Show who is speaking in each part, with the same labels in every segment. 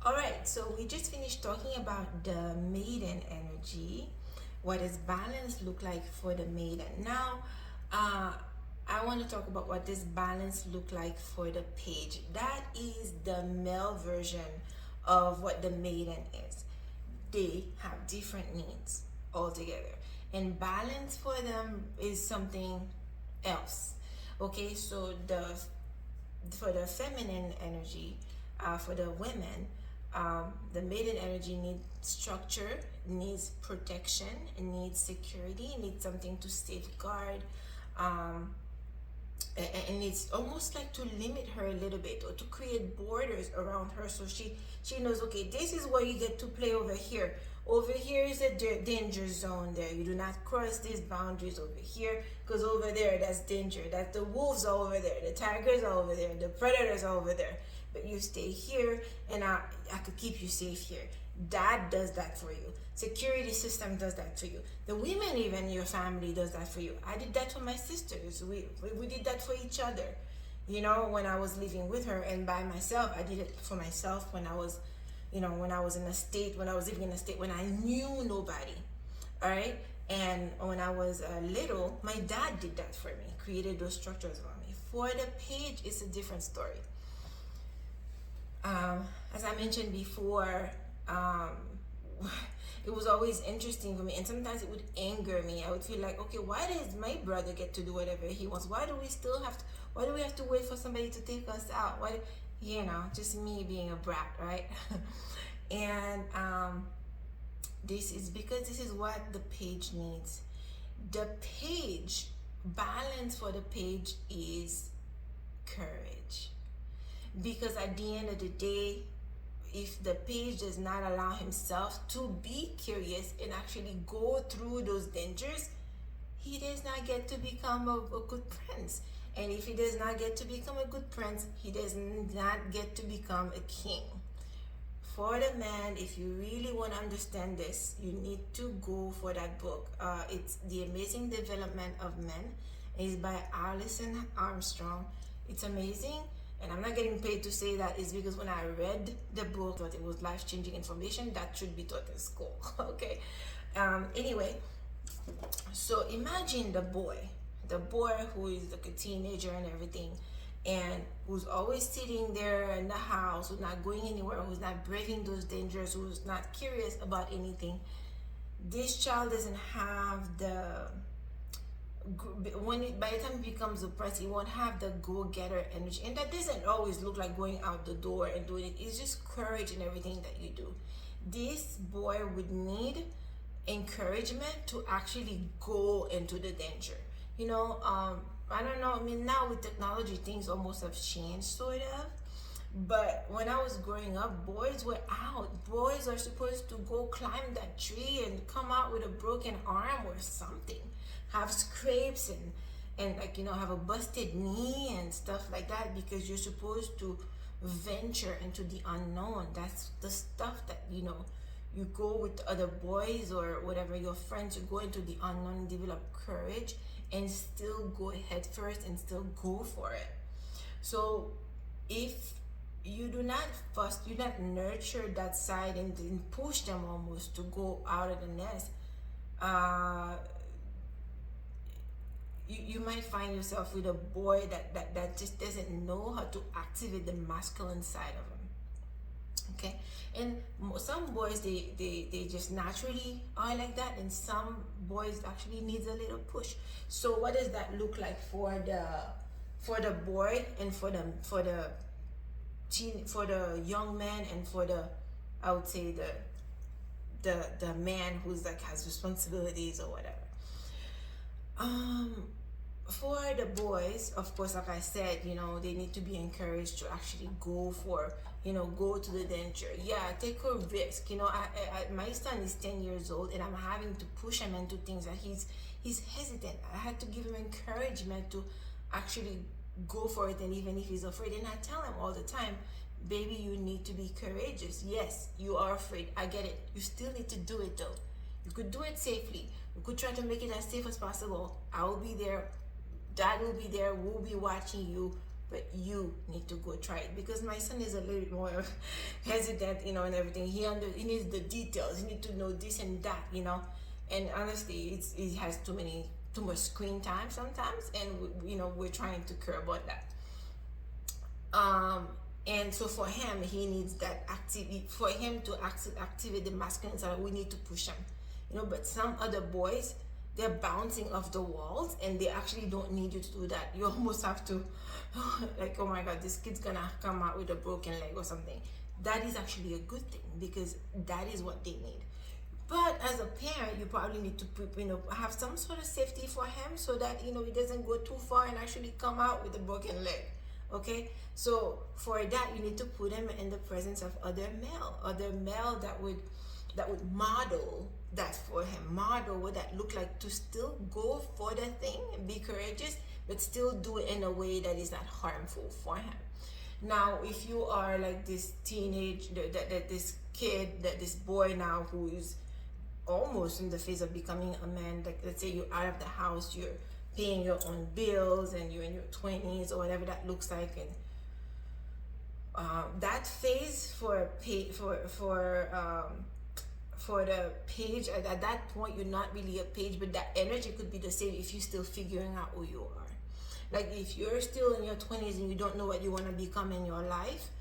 Speaker 1: All right, so we just finished talking about the maiden energy. What does balance look like for the maiden? Now, uh, I want to talk about what does balance look like for the page. That is the male version of what the maiden is. They have different needs altogether, and balance for them is something else. Okay, so the for the feminine energy, for the women, the maiden energy needs structure, needs protection, needs security, needs something to safeguard, um, and it's almost like to limit her a little bit or to create borders around her, so she knows, okay, this is where you get to play over here. Over here is a danger zone. There, you do not cross these boundaries over here, because over there that's danger, that the wolves are over there, the tigers are over there, the predators are over there, but you stay here, and I could keep you safe here. Dad does that for you. Security system does that for you. The women, even your family, does that for you. I did that for my sisters. We did that for each other. You know, when I was living with her and by myself, I did it for myself when I was, when I was in a state, when I was living in a state when I knew nobody. All right. And when I was little, my dad did that for me, created those structures for me. For the page, it's a different story. As I mentioned before, it was always interesting for me, and sometimes it would anger me. I would feel like, okay, why does my brother get to do whatever he wants? Why do we still have to? Why do we have to wait for somebody to take us out? Why, just me being a brat, right? And this is because this is what the page needs. The page balance for the page is courage, because at the end of the day, if the page does not allow himself to be curious and actually go through those dangers, he does not get to become a good prince. And if he does not get to become a good prince, he does not get to become a king. For the man, if you really want to understand this, you need to go for that book. It's The Amazing Development of Men. It's by Alison Armstrong. It's amazing. And I'm not getting paid to say that. It's because when I read the book, I thought it was life-changing information that should be taught in school. Okay. Anyway, so imagine the boy who is like a teenager and everything, and who's always sitting there in the house, who's not going anywhere, who's not braving those dangers, who's not curious about anything. This child doesn't have by the time he becomes a prince, he won't have the go-getter energy, and that doesn't always look like going out the door and doing it. It's just courage in everything that you do. This boy would need encouragement to actually go into the danger. I don't know. I mean, now with technology, things almost have changed, sort of. But when I was growing up, boys were out. Boys are supposed to go climb that tree and come out with a broken arm or something, have scrapes and have a busted knee and stuff like that, because you're supposed to venture into the unknown. That's the stuff that you go with other boys or whatever, your friends, you go into the unknown, develop courage, and still go head first and still go for it. So if you do not nurture that side and then push them almost to go out of the nest, you might find yourself with a boy that just doesn't know how to activate the masculine side of him. Okay. And some boys, they just naturally are like that, and some boys actually needs a little push. So what does that look like for the boy, and for the young man, and for the, I would say, the man who's like has responsibilities or whatever. For the boys, of course, like I said, they need to be encouraged to actually go to the danger. Yeah, take a risk. My son is 10 years old, and I'm having to push him into things that he's hesitant. I had to give him encouragement to actually go for it, and even if he's afraid, and I tell him all the time, baby, you need to be courageous. Yes, you are afraid. I get it. You still need to do it though. You could do it safely. You could try to make it as safe as possible. I will be there. Dad will be there. We'll be watching you. but you need to go try it, because my son is a little bit more hesitant, and everything. He needs the details. He needs to know this and that, and honestly, it has too much screen time sometimes, and we're trying to care about that. And so for him, he needs that activity. For him to activate the masculine side, we need to push him, but some other boys, they're bouncing off the walls and they actually don't need you to do that. You almost have to like, oh my god, this kid's gonna come out with a broken leg or something. That is actually a good thing, because that is what they need. But as a parent, you probably need to have some sort of safety for him, so that he doesn't go too far and actually come out with a broken leg. Okay, so for that, you need to put him in the presence of other male that would model that for him, model what that look like, to still go for the thing and be courageous, but still do it in a way that is not harmful for him. Now, if you are like this this kid, this boy now, who is almost in the phase of becoming a man, like let's say you're out of the house, you're paying your own bills, and you're in your 20s or whatever that looks like, and that phase for the page, at that point you're not really a page, but that energy could be the same if you're still figuring out who you are. Like if you're still in your 20s and you don't know what you want to become in your life,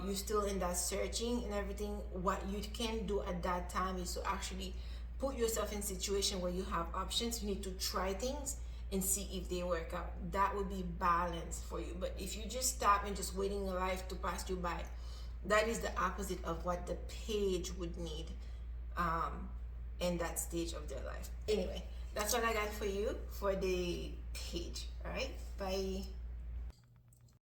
Speaker 1: you're still in that searching and everything, what you can do at that time is to actually put yourself in a situation where you have options. You need to try things and see if they work out. That would be balance for you. But if you just stop and just waiting your life to pass you by, that is the opposite of what the page would need in that stage of their life. Anyway, that's what I got for you for the page. All right, bye.